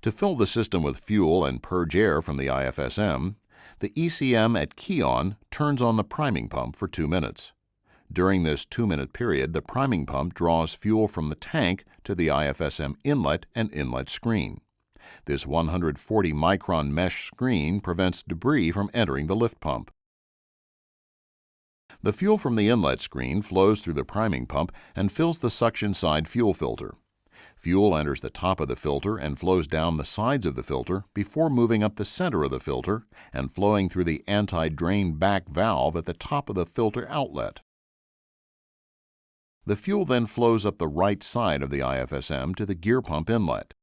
To fill the system with fuel and purge air from the IFSM, the ECM at key-on turns on the priming pump for 2 minutes. During this 2-minute period, the priming pump draws fuel from the tank to the IFSM inlet and inlet screen. This 140-micron mesh screen prevents debris from entering the lift pump. The fuel from the inlet screen flows through the priming pump and fills the suction side fuel filter. Fuel enters the top of the filter and flows down the sides of the filter before moving up the center of the filter and flowing through the anti-drain back valve at the top of the filter outlet. The fuel then flows up the right side of the IFSM to the gear pump inlet.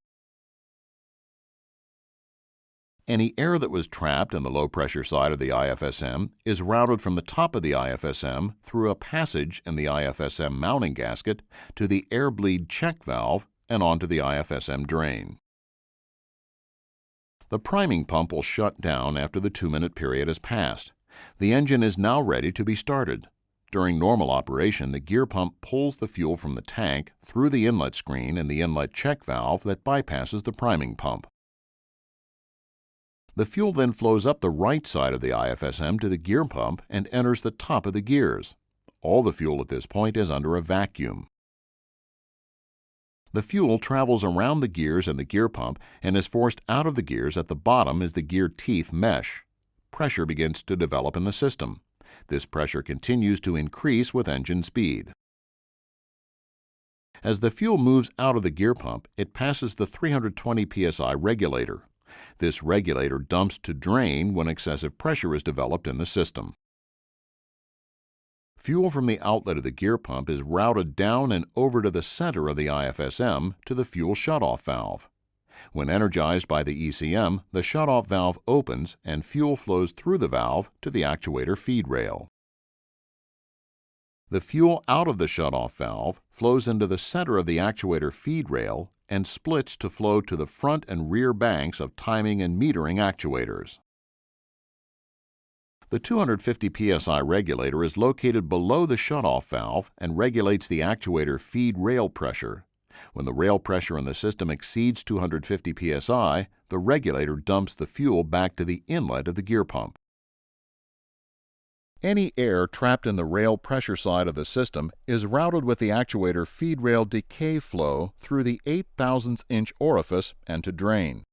Any air that was trapped in the low-pressure side of the IFSM is routed from the top of the IFSM through a passage in the IFSM mounting gasket to the air bleed check valve and onto the IFSM drain. The priming pump will shut down after the 2-minute period has passed. The engine is now ready to be started. During normal operation, the gear pump pulls the fuel from the tank through the inlet screen and the inlet check valve that bypasses the priming pump. The fuel then flows up the right side of the IFSM to the gear pump and enters the top of the gears. All the fuel at this point is under a vacuum. The fuel travels around the gears and the gear pump and is forced out of the gears at the bottom as the gear teeth mesh. Pressure begins to develop in the system. This pressure continues to increase with engine speed. As the fuel moves out of the gear pump, it passes the 320 psi regulator. This regulator dumps to drain when excessive pressure is developed in the system. Fuel from the outlet of the gear pump is routed down and over to the center of the IFSM to the fuel shutoff valve. When energized by the ECM, the shutoff valve opens and fuel flows through the valve to the actuator feed rail. The fuel out of the shutoff valve flows into the center of the actuator feed rail and splits to flow to the front and rear banks of timing and metering actuators. The 250 psi regulator is located below the shutoff valve and regulates the actuator feed rail pressure. When the rail pressure in the system exceeds 250 psi, the regulator dumps the fuel back to the inlet of the gear pump. Any air trapped in the rail pressure side of the system is routed with the actuator feed rail decay flow through the 0.008 inch orifice and to drain.